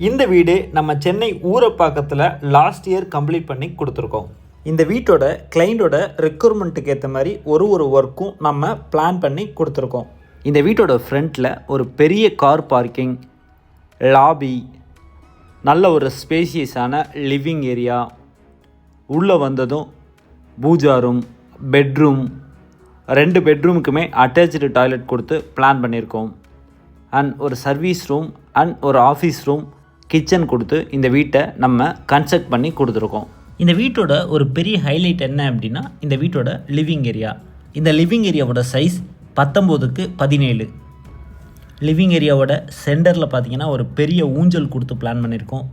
இந்த வீடு நம்ம சென்னை ஊரப்பாக்கத்தில் லாஸ்ட் இயர் கம்ப்ளீட் பண்ணி கொடுத்துருக்கோம். இந்த வீட்டோட கிளைண்டோட ரெக்குயர்மெண்ட்டுக்கு ஏற்ற மாதிரி ஒரு ஒர்க்கும் நம்ம பிளான் பண்ணி கொடுத்துருக்கோம். இந்த வீட்டோட ஃப்ரண்ட்டில் ஒரு பெரிய கார் பார்க்கிங், லாபி, நல்ல ஒரு ஸ்பேசியஸான லிவிங் ஏரியா, உள்ளே வந்ததும் பூஜா ரூம், பெட்ரூம், 2 பெட்ரூமுக்குமே அட்டாச்சு டாய்லெட் கொடுத்து பிளான் பண்ணியிருக்கோம். அண்ட் ஒரு சர்வீஸ் ரூம் அண்ட் ஒரு ஆஃபீஸ் ரூம், கிச்சன் கொடுத்து இந்த வீட்டை நம்ம கன்ஸ்ட்ரக்ட் பண்ணி கொடுத்துருக்கோம். இந்த வீட்டோட ஒரு பெரிய ஹைலைட் என்ன அப்படின்னா இந்த வீட்டோட லிவிங் ஏரியா. இந்த லிவிங் ஏரியாவோட சைஸ் 19x17. லிவிங் ஏரியாவோட சென்டரில் பார்த்தீங்கன்னா ஒரு பெரிய ஊஞ்சல் கொடுத்து பிளான் பண்ணியிருக்கோம்.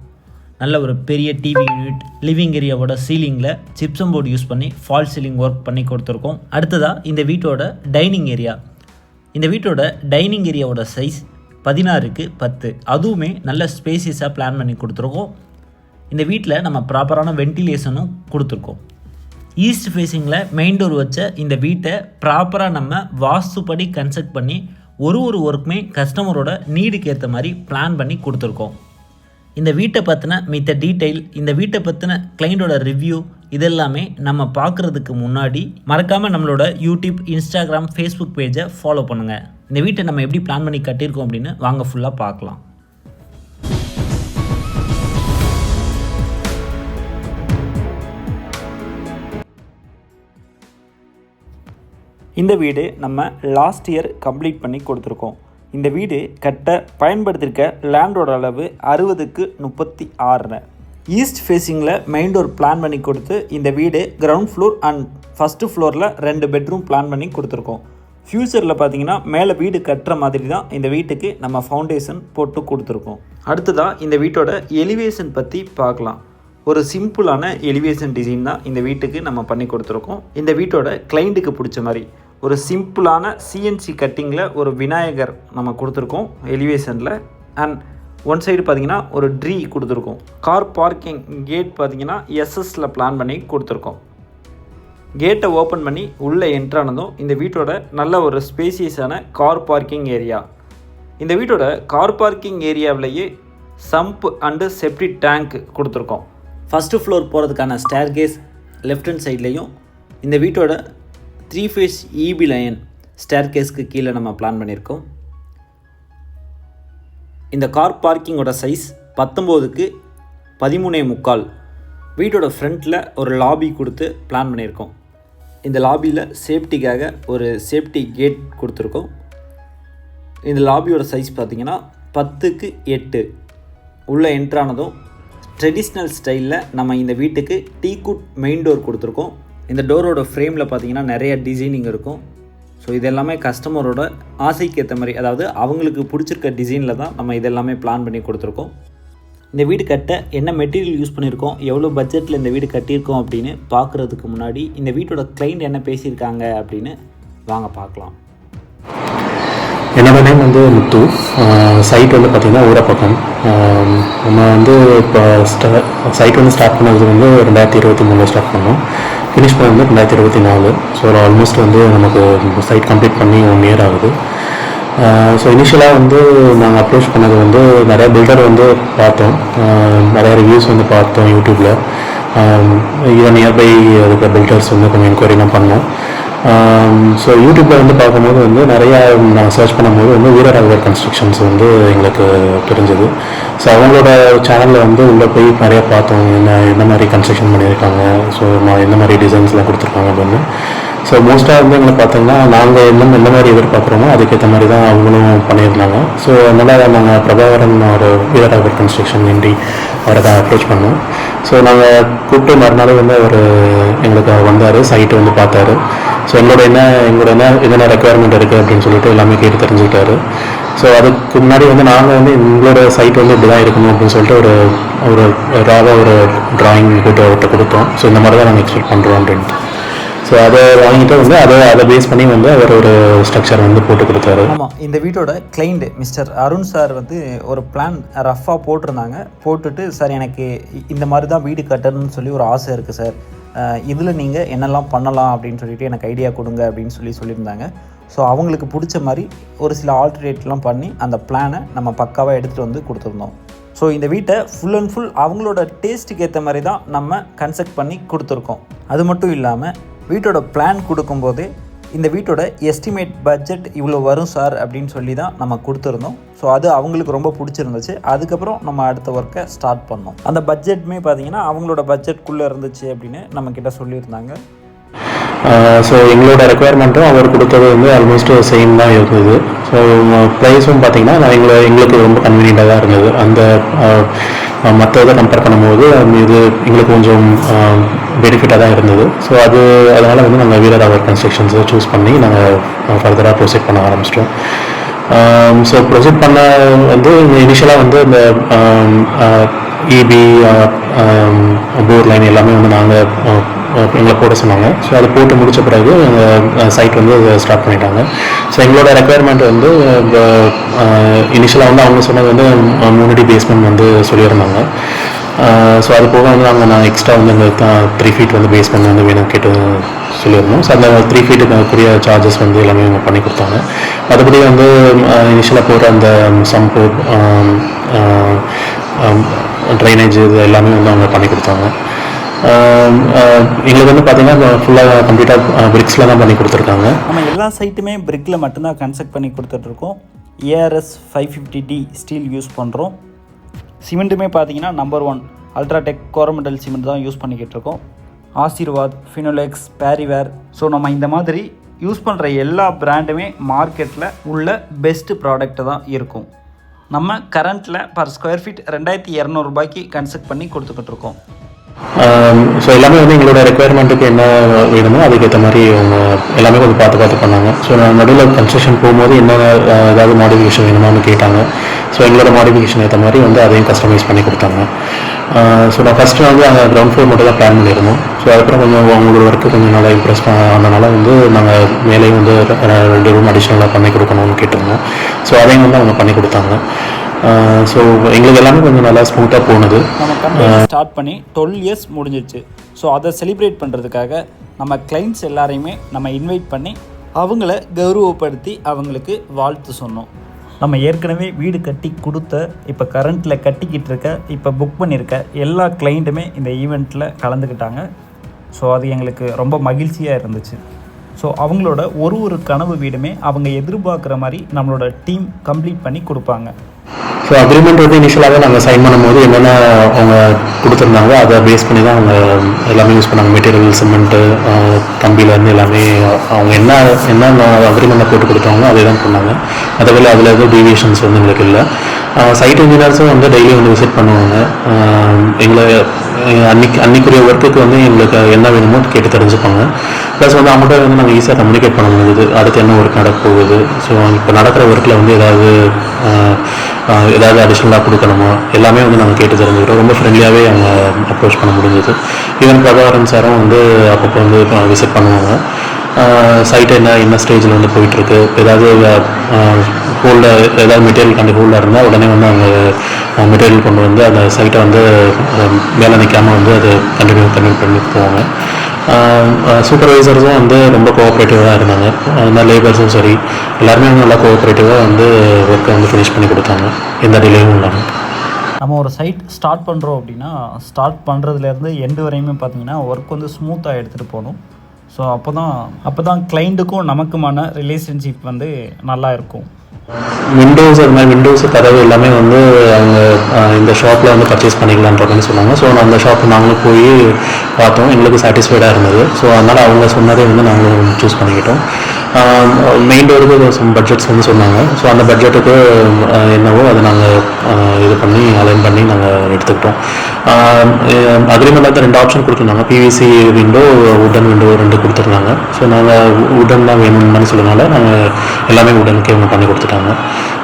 நல்ல ஒரு பெரிய டிவி யூனிட். லிவிங் ஏரியாவோட சீலிங்கில் ஜிப்சம் போர்டு யூஸ் பண்ணி ஃபால் சீலிங் ஒர்க் பண்ணி கொடுத்துருக்கோம். அடுத்ததாக இந்த வீட்டோட டைனிங் ஏரியா. இந்த வீட்டோட டைனிங் ஏரியாவோட சைஸ் 16x10. அதுவுமே நல்ல ஸ்பேசியஸாக பிளான் பண்ணி கொடுத்துருக்கோம். இந்த வீட்டில் நம்ம ப்ராப்பரான வென்டிலேஷனும் கொடுத்துருக்கோம். ஈஸ்ட் ஃபேஸிங்கில் மெயின் டோர் வச்ச இந்த வீட்டை ப்ராப்பராக நம்ம வாஸ்துப்படி கன்ஸ்ட்ரக்ட் பண்ணி ஒரு ஒர்க்குமே கஸ்டமரோட நீடுக்கு ஏற்ற மாதிரி பிளான் பண்ணி கொடுத்துருக்கோம். இந்த வீட்டை பற்றின மித்த டீட்டெயில், இந்த வீட்டை பற்றின கிளைண்டோட ரிவ்யூ, இதெல்லாமே நம்ம பார்க்குறதுக்கு முன்னாடி மறக்காமல் நம்மளோட யூடியூப், இன்ஸ்டாகிராம், ஃபேஸ்புக் பேஜை ஃபாலோ பண்ணுங்கள். இந்த வீட்டை நம்ம எப்படி பிளான் பண்ணி கட்டியிருக்கோம் அப்படின்னு வாங்க ஃபுல்லாக பார்க்கலாம். இந்த வீடு நம்ம லாஸ்ட் இயர் கம்ப்ளீட் பண்ணி கொடுத்துருக்கோம். இந்த வீடு கட்ட பயன்படுத்தியிருக்க லேண்டோட அளவு 60x36. ஈஸ்ட் ஃபேஸிங்கில் மெயின் டோர் பிளான் பண்ணி கொடுத்து இந்த வீடு கிரவுண்ட் ஃப்ளோர் அண்ட் ஃபஸ்ட்டு ஃப்ளோரில் 2 பெட்ரூம் பிளான் பண்ணி கொடுத்துருக்கோம். ஃப்யூச்சரில் பார்த்தீங்கன்னா மேலே வீடு கட்டுற மாதிரி தான் இந்த வீட்டுக்கு நம்ம ஃபவுண்டேஷன் போட்டு கொடுத்துருக்கோம். அடுத்ததாக இந்த வீட்டோட எலிவேஷன் பற்றி பார்க்கலாம். ஒரு சிம்பிளான எலிவேஷன் டிசைன் தான் இந்த வீட்டுக்கு நம்ம பண்ணி கொடுத்துருக்கோம். இந்த வீட்டோட கிளைண்ட்டுக்கு பிடிச்ச மாதிரி ஒரு சிம்பிளான சிஎன்சி கட்டிங்கில் ஒரு விநாயகர் நம்ம கொடுத்துருக்கோம் எலிவேஷனில். அண்ட் ஒன் சைடு பார்த்திங்கன்னா ஒரு ட்ரீ கொடுத்துருக்கோம். கார் பார்க்கிங் கேட் பார்த்திங்கன்னா எஸ்எஸில் பிளான் பண்ணி கொடுத்துருக்கோம். கேட்டை ஓப்பன் பண்ணி உள்ளே என்ட்ரானதும் இந்த வீட்டோட நல்ல ஒரு ஸ்பேசியஸான கார் பார்க்கிங் ஏரியா. இந்த வீட்டோட கார் பார்க்கிங் ஏரியாவிலேயே சம்ப் அண்டு செப்டி டேங்க் கொடுத்துருக்கோம். ஃபஸ்ட்டு ஃப்ளோர் போகிறதுக்கான ஸ்டேர்கேஸ் லெஃப்ட் ஹேண்ட் சைட்லேயும் இந்த வீட்டோட 3 ஃபேஸ் இபி லைன் ஸ்டேர்கேஸ்க்கு கீழே நம்ம பிளான் பண்ணியிருக்கோம். இந்த கார் பார்க்கிங்கோட சைஸ் 19x13.25. வீட்டோட ஃப்ரண்ட்டில் ஒரு லாபி கொடுத்து பிளான் பண்ணியிருக்கோம். இந்த லாபியில் சேஃப்டிக்காக ஒரு சேஃப்டி கேட் கொடுத்துருக்கோம். இந்த லாபியோட சைஸ் பார்த்திங்கன்னா 10x8. உள்ளே என்ட்ரானதும் ட்ரெடிஷ்னல் ஸ்டைலில் நம்ம இந்த வீட்டுக்கு டீக்குட் மெயின் டோர் கொடுத்துருக்கோம். இந்த டோரோட ஃப்ரேமில் பார்த்திங்கன்னா நிறைய டிசைனிங் இருக்கும். ஸோ இதெல்லாமே கஸ்டமரோட ஆசைக்கு ஏற்ற மாதிரி, அதாவது அவங்களுக்கு பிடிச்சிருக்க டிசைனில் தான் நம்ம இதெல்லாமே பிளான் பண்ணி கொடுத்துருக்கோம். இந்த வீடு கட்ட என்ன மெட்டீரியல் யூஸ் பண்ணியிருக்கோம், எவ்வளோ பட்ஜெட்டில் இந்த வீடு கட்டியிருக்கோம் அப்படின்னு பார்க்குறதுக்கு முன்னாடி இந்த வீட்டோட கிளைண்ட் என்ன பேசியிருக்காங்க அப்படின்னு வாங்க பார்க்கலாம். என்னோட நேம் வந்து முத்து. சைட் வந்து பார்த்திங்கன்னா ஊரப்பாக்கம். நம்ம வந்து இப்போ சைட் வந்து ஸ்டார்ட் பண்ணது வந்து 2023 ஸ்டார்ட் பண்ணோம். ஃபினிஷ் பண்ணது வந்து 2024. ஸோ ஆல்மோஸ்ட் வந்து நமக்கு சைட் கம்ப்ளீட் பண்ணி 1 இயர் ஆகுது. ஸோ இனிஷியலாக வந்து நாங்கள் அப்ரோச் பண்ணது வந்து நிறைய பில்டர் வந்து பார்த்தோம், நிறைய ரிவ்யூஸ் வந்து பார்த்தோம் யூடியூப்பில். இதை நியர்பை இருக்கிற பில்டர்ஸ் வந்து கொஞ்சம் என்கொயரிலாம் பண்ணோம். ஸோ யூடியூப்பில் வந்து பார்க்கும்போது வந்து நிறையா நாங்கள் சர்ச் பண்ணும்போது வந்து வீரராகவர் கன்ஸ்ட்ரக்ஷன்ஸ் வந்து எங்களுக்கு தெரிஞ்சது. ஸோ அவங்களோட சேனலில் வந்து உள்ளே போய் நிறையா பார்த்தோம், என்ன மாதிரி கன்ஸ்ட்ரக்ஷன் பண்ணியிருக்காங்க, ஸோ எந்த மாதிரி டிசைன்ஸ்லாம் கொடுத்துருக்காங்க அப்படின்னு. ஸோ மோஸ்ட்டாக வந்து எங்களை பார்த்தீங்கன்னா நாங்கள் எந்த மாதிரி எதிர்பார்க்குறோமோ அதுக்கேற்ற மாதிரி தான் அவங்களும் பண்ணியிருந்தாங்க. ஸோ அதனால் நாங்கள் பிரபாகரன் ஒரு வீரராகவர் கன்ஸ்ட்ரக்ஷன் எம்டி அவரை தான் அப்ரோச் பண்ணோம். ஸோ நாங்கள் கூப்பிட்டு மறுநாள் வந்து அவர் எங்களுக்கு வந்தார், சைட்டு வந்து பார்த்தாரு. ஸோ எங்களோட என்னென்ன ரெக்குயர்மெண்ட் இருக்குது அப்படின்னு சொல்லிட்டு எல்லாமே கேட்டு தெரிஞ்சுக்கிட்டாரு. ஸோ அதுக்கு முன்னாடி வந்து நாங்கள் வந்து எங்களோட சைட் வந்து இப்படி தான் இருக்கணும் அப்படின்னு சொல்லிட்டு ஒரு ராவாக ஒரு ட்ராயிங் போட்டு அவர்கிட்ட கொடுத்தோம். ஸோ இந்த மாதிரி தான் நாங்கள் எக்ஸ்பெக்ட் பண்ணுறோம் அப்படின்ட்டு. ஸோ அதை வாங்கிட்டு வந்து அதை பேஸ் பண்ணி வந்து அவர் ஒரு ஸ்ட்ரக்சர் வந்து போட்டு கொடுத்தாரு. ஆமாம், இந்த வீட்டோட கிளைண்ட் மிஸ்டர் அருண் சார் வந்து ஒரு பிளான் ரஃபாக போட்டிருந்தாங்க. போட்டுட்டு சார் எனக்கு இந்த மாதிரி தான் வீடு கட்டணும்னு சொல்லி ஒரு ஆசை இருக்குது சார், இதில் நீங்கள் என்னெல்லாம் பண்ணலாம் அப்படின்னு சொல்லிட்டு எனக்கு ஐடியா கொடுங்க அப்படின்னு சொல்லியிருந்தாங்க. ஸோ அவங்களுக்கு பிடிச்ச மாதிரி ஒரு சில ஆல்டர்னேட்லாம் பண்ணி அந்த பிளானை நம்ம பக்காவாக எடுத்துகிட்டு வந்து கொடுத்துருந்தோம். ஸோ இந்த வீட்டை ஃபுல் அண்ட் ஃபுல் அவங்களோட டேஸ்ட்டுக்கு ஏற்ற மாதிரி தான் நம்ம கன்ஸ்ட்ரக்ட் பண்ணி கொடுத்துருக்கோம். அது மட்டும் இல்லாமல் வீட்டோட பிளான் கொடுக்கும்போதே இந்த வீட்டோட எஸ்டிமேட் பட்ஜெட் இவ்வளோ வரும் சார் அப்படின்னு சொல்லி தான் நம்ம கொடுத்துருந்தோம். ஸோ அது அவங்களுக்கு ரொம்ப பிடிச்சிருந்துச்சு. அதுக்கப்புறம் நம்ம அடுத்த ஒர்க்கை ஸ்டார்ட் பண்ணோம். அந்த பட்ஜெட்டுமே பார்த்திங்கன்னா அவங்களோட பட்ஜெட்குள்ளே இருந்துச்சு அப்படின்னு நம்மக்கிட்ட சொல்லியிருந்தாங்க. ஸோ எங்களோட ரெக்குயர்மெண்ட்டும் அவர் கொடுத்தது வந்து ஆல்மோஸ்ட் சேம் தான் இருந்தது. ஸோ ப்ரைஸும் பார்த்திங்கன்னா எங்களுக்கு ரொம்ப கன்வீனியண்ட்டாக தான் இருந்தது. அந்த மற்ற இதை கம்பேர் பண்ணும்போது இது எங்களுக்கு கொஞ்சம் பெனிஃபிட்டாக தான் இருந்தது. ஸோ அதனால் வந்து நாங்கள் வீரராகவர் கன்ஸ்ட்ரக்ஷன்ஸை சூஸ் பண்ணி நாங்கள் ஃபர்தராக ப்ரொசீட் பண்ண ஆரம்பிச்சிட்டோம். ஸோ ப்ரொசீட் பண்ண வந்து இனிஷியலாக வந்து இந்த இபி போர் லைன் எல்லாமே வந்து நாங்கள் எங்களை போட சொன்னாங்க. ஸோ அதை போட்டு முடித்த பிறகு சைட் வந்து ஸ்டார்ட் பண்ணிட்டாங்க. ஸோ எங்களோட ரெக்குயர்மெண்ட் வந்து இனிஷியலாக வந்து அவங்க சொன்னது வந்து 3D பேஸ்மெண்ட் வந்து சொல்லியிருந்தாங்க. ஸோ அது போக வந்து நான் எக்ஸ்ட்ரா வந்து இந்த 3 feet வந்து பேஸ்மெண்ட் வந்து வேணும் கேட்டு சொல்லியிருந்தோம். ஸோ அந்த 3 feetக்குரிய சார்ஜஸ் வந்து எல்லாமே அவங்க பண்ணி கொடுத்தாங்க. மற்றபடி வந்து இனிஷியலாக போகிற அந்த சம்பு ட்ரைனேஜ் இது எல்லாமே வந்து அவங்க பண்ணி கொடுத்தாங்க. எங்களுக்கு வந்து பார்த்திங்கன்னா ஃபுல்லாக கம்ப்ளீட்டாக பிரிக்ஸில் தான் பண்ணி கொடுத்துருக்காங்க. நம்ம எல்லா சைட்டுமே பிரிக்கில் மட்டும்தான் கன்ஸ்ட்ரக்ட் பண்ணி கொடுத்துட்ருக்கோம். ARS 550D ஸ்டீல் யூஸ் பண்ணுறோம். சிமெண்ட்டுமே பார்த்தீங்கன்னா நம்பர் 1 அல்ட்ராடெக் கோரமண்டல் சிமெண்ட் தான் யூஸ் பண்ணிக்கிட்டு இருக்கோம். ஆசீர்வாத், ஃபினோலெக்ஸ், பேரிவேர். ஸோ நம்ம இந்த மாதிரி யூஸ் பண்ணுற எல்லா பிராண்டுமே மார்க்கெட்டில் உள்ள பெஸ்ட்டு ப்ராடக்ட்டு தான் இருக்கும். நம்ம கரண்ட்டில் பர் ஸ்கொயர் ஃபீட் 2200 ரூபாய்க்கு கன்ஸ்ட்ரக்ட் பண்ணி கொடுத்துக்கிட்டு இருக்கோம். ஸோ எல்லாமே வந்து எங்களோட ரெக்குயர்மெண்ட்டுக்கு என்ன வேணுமோ அதுக்கேற்ற மாதிரி அவங்க எல்லாமே கொஞ்சம் பார்த்து பண்ணாங்க. ஸோ நான் நடுவில் கன்ஸ்ட்ரக்ஷன் போகும்போது என்ன ஏதாவது மாடிஃபிகேஷன் வேணுமான்னு கேட்டாங்க. ஸோ எங்களோட மாடிஃபிகேஷன் ஏற்ற மாதிரி வந்து அதையும் கஸ்டமைஸ் பண்ணி கொடுத்தாங்க. ஸோ நான் ஃபஸ்ட்டு வந்து அந்த கிரவுண்ட் ஃப்ளோர் மட்டும் தான் பிளான் பண்ணியிருந்தோம். ஸோ அதுக்கப்புறம் கொஞ்சம் அவங்களோட ஒர்க்கு கொஞ்சம் நல்லா இம்ப்ரெஸ் ஆனதுனால வந்து நாங்கள் மேலேயும் வந்து 2 ரூம் அடிஷ்னலாக பண்ணி கொடுக்கணும்னு கேட்டிருந்தோம். ஸோ அதையும் வந்து அவங்க பண்ணி கொடுத்தாங்க. ஸோ எங்களுக்கு எல்லாமே கொஞ்சம் நல்லா ஸ்மூத்தாக போனது. நம்ம கம்பெனி ஸ்டார்ட் பண்ணி 12 years முடிஞ்சிச்சு. ஸோ அதை செலிப்ரேட் பண்ணுறதுக்காக நம்ம கிளைண்ட்ஸ் எல்லாரையுமே நம்ம இன்வைட் பண்ணி அவங்கள கௌரவப்படுத்தி அவங்களுக்கு வாழ்த்து சொன்னோம். நம்ம ஏற்கனவே வீடு கட்டி கொடுத்த, இப்போ கரண்ட்டில் கட்டிக்கிட்டு இருக்க, இப்போ புக் பண்ணியிருக்க எல்லா கிளைண்ட்டுமே இந்த ஈவெண்ட்டில் கலந்துக்கிட்டாங்க. ஸோ அது எங்களுக்கு ரொம்ப மகிழ்ச்சியாக இருந்துச்சு. ஸோ அவங்களோட ஒரு கனவு வீடுமே அவங்க எதிர்பார்க்குற மாதிரி நம்மளோட டீம் கம்ப்ளீட் பண்ணி கொடுப்பாங்க. ஸோ அக்ரிமெண்ட் வந்து இனிஷியலாகவே நாங்கள் சைன் பண்ணும்போது என்னென்ன அவங்க கொடுத்துருந்தாங்க அதை பேஸ் பண்ணி தான் அவங்க எல்லாமே யூஸ் பண்ணாங்க. மெட்டீரியல், சிமெண்ட்டு, கம்பியிலேருந்து எல்லாமே அவங்க என்ன அக்ரிமெண்ட்டை போட்டு கொடுத்தாங்களோ அதே தான் பண்ணாங்க. மற்றபடி அதில் எதுவும் டீவியேஷன்ஸ் வந்து எங்களுக்கு இல்லை. சைட் இன்ஜினியர்ஸும் வந்து டெய்லி வந்து விசிட் பண்ணுவாங்க. எங்களை அன்றைக்குரிய ஒர்க்குக்கு வந்து எங்களுக்கு என்ன வேணுமோ கேட்டு தெரிஞ்சுப்பாங்க. ப்ளஸ் வந்து அவங்கள்ட்ட வந்து நாங்கள் ஈஸியாக கம்யூனிகேட் பண்ண முடியுது. அடுத்து என்ன ஒர்க் நடக்க போகுது, ஸோ இப்போ நடக்கிற ஒர்க்கில் வந்து ஏதாவது அடிஷ்னலாக கொடுக்கணுமோ எல்லாமே வந்து நாங்கள் கேட்டு தெரிஞ்சுக்கிட்டோம். ரொம்ப ஃப்ரெண்ட்லியாகவே அவங்க அப்ரோச் பண்ண முடிஞ்சது. ஈவன் பிரபாகரன் சாரும் வந்து அப்பப்போ வந்து விசிட் பண்ணுவாங்க. சைட்டை என்ன ஸ்டேஜில் வந்து போயிட்டுருக்கு, ஏதாவது ஹோல்டாக ஏதாவது மெட்டீரியல் ஹோல்டாக இருந்தால் உடனே வந்து அவங்க மெட்டீரியல் கொண்டு வந்து அந்த சைட்டை வந்து மேலே நிற்காமல் வந்து அதை கண்டினியூ பண்ணி போவாங்க. சூப்பர்வைசர்ஸும் வந்து ரொம்ப கோஆப்ரேட்டிவாக இருந்தாங்க. அதனால் லேபர்ஸும் சரி எல்லாருமே வந்து நல்லா கோஆப்ரேட்டிவாக வந்து ஒர்க்கை வந்து ஃபினிஷ் பண்ணி கொடுத்தாங்க, எந்த டிலேயும் இல்லாமல். நம்ம ஒரு சைட் ஸ்டார்ட் பண்ணுறோம் அப்படின்னா ஸ்டார்ட் பண்ணுறதுலேருந்து எண்டு வரையுமே பார்த்திங்கன்னா ஒர்க் வந்து ஸ்மூத்தாக எடுத்துகிட்டு போகணும். ஸோ அப்போ தான் கிளைண்ட்டுக்கும் நமக்குமான ரிலேஷன்ஷிப் வந்து நல்லா இருக்கும். விண்டோஸ், அது மாதிரி விண்டோஸு, கதவு எல்லாமே வந்து அவங்க இந்த ஷாப்பில் வந்து பர்ச்சேஸ் பண்ணிக்கலான்ற மாதிரி சொன்னாங்க. ஸோ அந்த ஷாப்பு நாங்களும் போய் பார்த்தோம், எங்களுக்கு சாட்டிஸ்ஃபைடாக இருந்தது. ஸோ அதனால் அவங்க சொன்னதே வந்து நாங்களும் சூஸ் பண்ணிக்கிட்டோம். மெயின் டோருக்கு சம் பட்ஜெட்ஸ் வந்து சொன்னாங்க. ஸோ அந்த பட்ஜெட்டுக்கு என்னவோ அதை நாங்கள் இது பண்ணி அலைன் பண்ணி நாங்கள் எடுத்துக்கிட்டோம். அக்ரிமெண்ட் வந்து 2 ஆப்ஷன் கொடுத்துருந்தாங்க. PVC விண்டோ, உடன் விண்டோ 2 கொடுத்துருந்தாங்க. ஸோ நாங்கள் உடன் தான் வேணும்னு சொன்னதுனால நாங்கள் எல்லாமே உடனுக்கே அவங்க பண்ணி கொடுத்துட்டாங்க.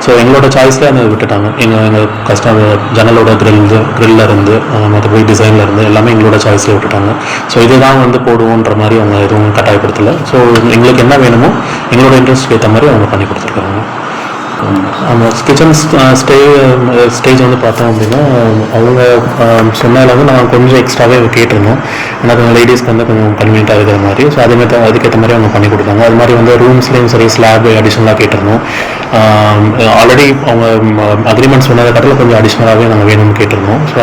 ஸோ எங்களோட சாய்ஸ்லேயே அதை விட்டுட்டாங்க. எங்கள் கஸ்டமர் ஜன்னலோட க்ரில்ல இருந்து மற்றபடி டிசைனில் இருந்து எல்லாமே எங்களோட சாய்ஸ்லேயே விட்டுட்டாங்க. ஸோ இதுதான் வந்து போடுவோன்ற மாதிரி அவங்க எதுவும் கட்டாயப்படுத்தலை. ஸோ எங்களுக்கு என்ன வேணுமோ எங்களோட இன்ட்ரெஸ்ட்க்கு ஏற்ற மாதிரி அவங்க பண்ணி கொடுத்துருக்காங்க. அந்த கிச்சன் ஸ்டேஜ் வந்து பார்த்தோம் அப்படின்னா அவங்க சொன்னதில் வந்து நான் கொஞ்சம் எக்ஸ்ட்ராவே கேட்டிருந்தோம். ஏன்னா கொஞ்சம் லேடிஸ்க்கு வந்து கொஞ்சம் கன்வீனியண்ட்டாக இருக்கிற மாதிரி. ஸோ அதுக்கேற்ற மாதிரி அவங்க பண்ணி கொடுத்தாங்க. அது மாதிரி வந்து ரூம்ஸ்லேயும் சரி ஸ்லாப் அடிஷ்னலாக கேட்டிருந்தோம். ஆல்ரெடி அவங்க அக்ரிமெண்ட் சொன்னதை கட்டில் கொஞ்சம் அடிஷ்னலாகவே நாங்கள் வேணும்னு கேட்டிருந்தோம். ஸோ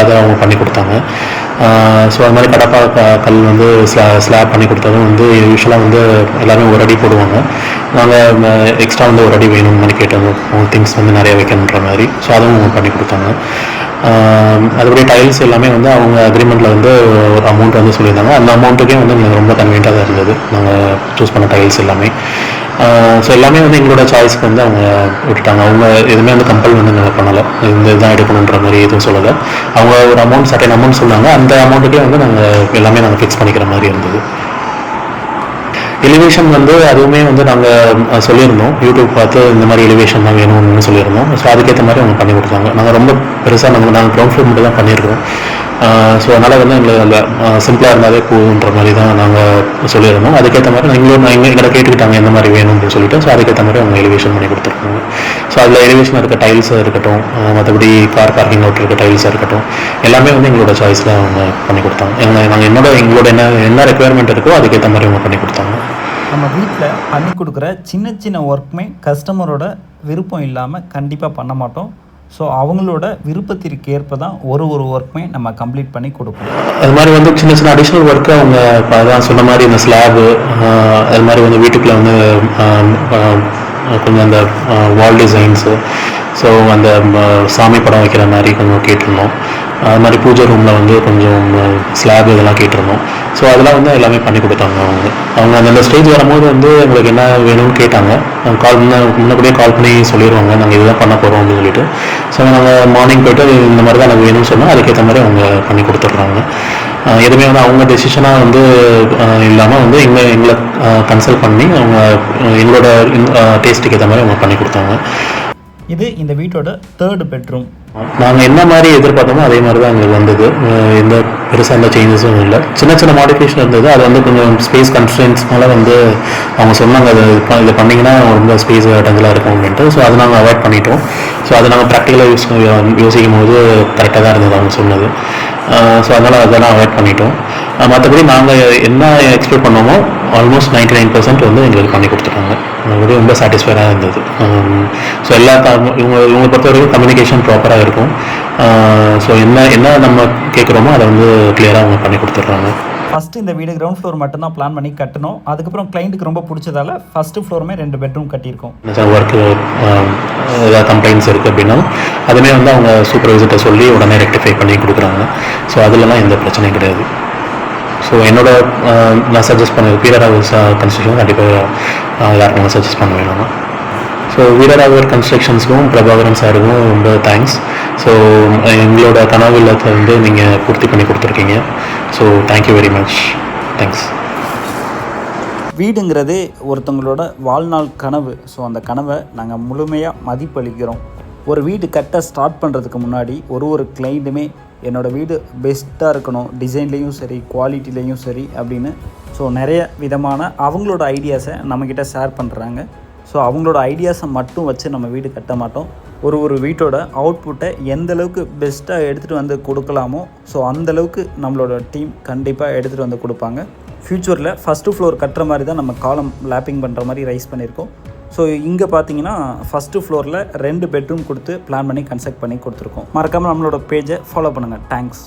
அதை அவங்க பண்ணி கொடுத்தாங்க. ஸோ அது மாதிரி கடப்பா கல் வந்து ஸ்லாப் பண்ணி கொடுத்ததும் வந்து யூஸ்வலாக வந்து எல்லாருமே ஒரு அடி போடுவாங்க. நாங்கள் எக்ஸ்ட்ரா வந்து ஒரு அடி வேணும்னு மாதிரி கேட்டோம். திங்ஸ் வந்து நிறைய வைக்கணுன்ற மாதிரி. ஸோ அதுவும் அவங்க பண்ணி கொடுத்தாங்க. அதுபடி டைல்ஸ் எல்லாமே வந்து அவங்க அக்ரிமெண்ட்டில் வந்து ஒரு அமௌண்ட் வந்து சொல்லியிருந்தாங்க. அந்த அமௌண்ட்டுக்கே வந்து எங்களுக்கு ரொம்ப கன்வீனியண்ட்டாக தான் இருந்தது நாங்கள் சூஸ் பண்ண டைல்ஸ் எல்லாமே. ஸோ எல்லாமே வந்து எங்களோட சாய்ஸ்க்கு வந்து அவங்க விட்டுட்டாங்க. அவங்க எதுவுமே வந்து கம்பல் வந்து நாங்கள் பண்ணலை. இந்த இதுதான் எடுக்கணுன்ற மாதிரி எதுவும் சொல்லலை. அவங்க ஒரு அமௌண்ட் சர்டைன் அமௌண்ட் சொன்னாங்க. அந்த அமௌண்ட்டுக்கே வந்து நாங்கள் எல்லாமே நாங்கள் ஃபிக்ஸ் பண்ணிக்கிற மாதிரி இருந்தது. எலிவேஷன் வந்து அதுவுமே வந்து நாங்கள் சொல்லியிருந்தோம். யூடியூப் பார்த்து இந்த மாதிரி எலிவேஷன் தான் வேணும்னு சொல்லியிருந்தோம். ஸோ அதுக்கேற்ற மாதிரி அவங்க பண்ணி கொடுத்தாங்க. நாங்கள் ரொம்ப பெருசாக நாங்கள் க்ரௌண்ட் ஃப்ளோர் மட்டும் தான் பண்ணியிருக்கோம். ஸோ அதனால் வந்து எங்களுக்கு அந்த சிம்பிளாக இருந்தாலே போகுன்ற மாதிரி தான் நாங்கள் சொல்லியிருந்தோம். அதுக்கேற்ற மாதிரி எங்களை கேட்டுக்கிட்டாங்க எந்த மாதிரி வேணும் அப்படின்னு சொல்லிட்டு. ஸோ அதுக்கேற்ற மாதிரி அவங்க எலிவேஷன் பண்ணி கொடுத்துருக்காங்க. ஸோ அதில் எலிவேஷன் இருக்க டைல்ஸாக இருக்கட்டும், மற்றபடி கார் பார்க்கிங் அவுட் இருக்க டைல்ஸாக இருக்கட்டும், எல்லாமே வந்து எங்களோட சாய்ஸில் அவங்க பண்ணி கொடுத்தாங்க. எங்களோட என்ன ரெக்குயர்மெண்ட் இருக்கோ அதுக்கேற்ற மாதிரி அவங்க பண்ணி கொடுத்தாங்க. நம்ம வீட்டில் பண்ணி கொடுக்குற சின்ன சின்ன ஒர்க்குமே கஸ்டமரோட விருப்பம் இல்லாமல் கண்டிப்பாக பண்ண மாட்டோம். ஸோ அவங்களோட விருப்பத்திற்கு ஏற்ப தான் ஒரு ஒர்க்குமே நம்ம கம்ப்ளீட் பண்ணி கொடுப்போம். அது மாதிரி வந்து சின்ன சின்ன அடிஷ்னல் ஒர்க்கு அவங்க இப்போ அதான் சொன்ன மாதிரி இந்த ஸ்லாபு, அது மாதிரி வந்து வீட்டுக்குள்ளே வந்து கொஞ்சம் அந்த வால் டிசைன்ஸு, ஸோ அந்த சாமி படம் வைக்கிற மாதிரி கொஞ்சம் கேட்டிருந்தோம். அது மாதிரி பூஜை ரூமில் வந்து கொஞ்சம் ஸ்லாப் இதெல்லாம் கேட்டிருந்தோம். ஸோ அதெல்லாம் வந்து எல்லாமே பண்ணி கொடுத்தாங்க. அவங்க அந்த ஸ்டேஜ் வரும்போது வந்து எங்களுக்கு என்ன வேணும்னு கேட்டாங்க. முன்னக்கூடயே கால் பண்ணி சொல்லிடுவாங்க நாங்கள் இதுதான் பண்ண போகிறோம் அப்படின்னு சொல்லிட்டு. ஸோ நாங்கள் மார்னிங் போய்ட்டு இந்த மாதிரி தான் எனக்கு வேணும்னு சொன்னால் அதுக்கேற்ற மாதிரி அவங்க பண்ணி கொடுத்துட்றாங்க. எதுவுமே வந்து அவங்க டெசிஷனாக வந்து இல்லாமல் வந்து எங்களை கன்சல்ட் பண்ணி அவங்க எங்களோட டேஸ்ட்டுக்கு ஏற்ற மாதிரி அவங்க பண்ணி கொடுத்தாங்க. இது இந்த வீட்டோட 3rd பெட்ரூம். நாங்கள் என்ன மாதிரி எதிர்பார்த்தோமோ அதே மாதிரி தான் எங்களுக்கு வந்தது. எந்த பெருசாக எந்த சேஞ்சஸும் இல்லை. சின்ன சின்ன மாடிஃபிகேஷன் இருந்தது. அது வந்து கொஞ்சம் ஸ்பேஸ் கன்ஸ்ட்ரெயின்ஸ்னால வந்து அவங்க சொன்னாங்க அது இதை பண்ணிங்கன்னா ரொம்ப ஸ்பேஸ் டஞ்சலாக இருக்கும் அப்படின்ட்டு. ஸோ அதை நாங்கள் அவாய்ட் பண்ணிட்டோம். ஸோ அதை நாங்கள் ப்ராக்டிக்கலாக யோசிக்கும் போது கரெக்டாக தான் இருந்தது அவங்க சொன்னது. ஸோ அதனால் அதெல்லாம் அவாய்ட் பண்ணிட்டோம். மற்றபடி நாங்கள் என்ன எக்ஸ்பெக்ட் பண்ணோமோ ஆல்மோஸ்ட் 99% வந்து எங்களுக்கு பண்ணி கொடுத்துட்டாங்க. அது ரொம்ப சாட்டிஸ்ஃபைடாக இருந்தது. ஸோ இவங்க பொறுத்த வரைக்கும் கம்யூனிகேஷன் ப்ராப்பராக இருக்கும். ஸோ என்ன நம்ம கேட்குறோமோ அதை வந்து கிளியராக அவங்க பண்ணி கொடுத்துட்றாங்க. ஃபஸ்ட்டு இந்த வீடு கிரவுண்ட் ஃப்ளோர் மட்டும்தான் பிளான் பண்ணி கட்டணும். அதுக்கப்புறம் கிளைண்ட்டுக்கு ரொம்ப பிடிச்சதால ஃபஸ்ட்டு ஃப்ளோருமே 2 பெட்ரூம் கட்டியிருக்கோம். ஒர்க்கு ஏதாவது கம்ப்ளைண்ட்ஸ் இருக்குது அப்படின்னா அதுவுமே வந்து அவங்க சூப்பர்வைசர்கிட்ட சொல்லி உடனே ரெக்டிஃபை பண்ணி கொடுக்குறாங்க. ஸோ அதுலலாம் எந்த பிரச்சனையும் கிடையாது. ஸோ நான் சஜஸ்ட் பண்ணது வீரராகவர் கன்ஸ்ட்ரக்ஷன் கண்டிப்பாக யாருக்கும் நான் சஜஸ்ட் பண்ணுவேன். நான் ஸோ வீரராகவர் கன்ஸ்ட்ரக்ஷன்ஸ்க்கும் பிரபாகரன் சாருக்கும் ரொம்ப தேங்க்ஸ். ஸோ எங்களோட கனவு இல்லத்தை வந்து நீங்கள் பூர்த்தி பண்ணி கொடுத்துருக்கீங்க. So thank you very much. Thanks. வீடுங்கிறது ஒருத்தவங்களோட வாழ்நாள் கனவு. ஸோ அந்த கனவை நாங்கள் முழுமையாக மதிப்பளிக்கிறோம். ஒரு வீடு கட்ட ஸ்டார்ட் பண்ணுறதுக்கு முன்னாடி ஒரு கிளைண்ட்டுமே என்னோடய வீடு பெஸ்ட்டாக இருக்கணும், டிசைன்லேயும் சரி குவாலிட்டிலேயும் சரி அப்படின்னு ஸோ நிறைய விதமான அவங்களோட ஐடியாஸை நம்மக்கிட்ட ஷேர் பண்ணுறாங்க. ஸோ அவங்களோட ஐடியாஸை மட்டும் வச்சு நம்ம வீடு கட்ட மாட்டோம். ஒரு வீட்டோட அவுட்புட்டை எந்தளவுக்கு பெஸ்ட்டாக எடுத்துகிட்டு வந்து கொடுக்கலாமோ ஸோ அந்தளவுக்கு நம்மளோட டீம் கண்டிப்பாக எடுத்துகிட்டு வந்து கொடுப்பாங்க. ஃப்யூச்சரில் ஃபஸ்ட்டு ஃப்ளோர் கட்டுற மாதிரி தான் நம்ம காலம் லேப்பிங் பண்ணுற மாதிரி ரைஸ் பண்ணியிருக்கோம். ஸோ இங்கே பார்த்தீங்கன்னா ஃபஸ்ட்டு ஃப்ளோரில் 2 பெட்ரூம் கொடுத்து பிளான் பண்ணி கன்ஸ்ட்ரக்ட் பண்ணி கொடுத்துருக்கோம். மறக்காமல் நம்மளோட பேஜை ஃபாலோ பண்ணுங்கள். தேங்க்ஸ்.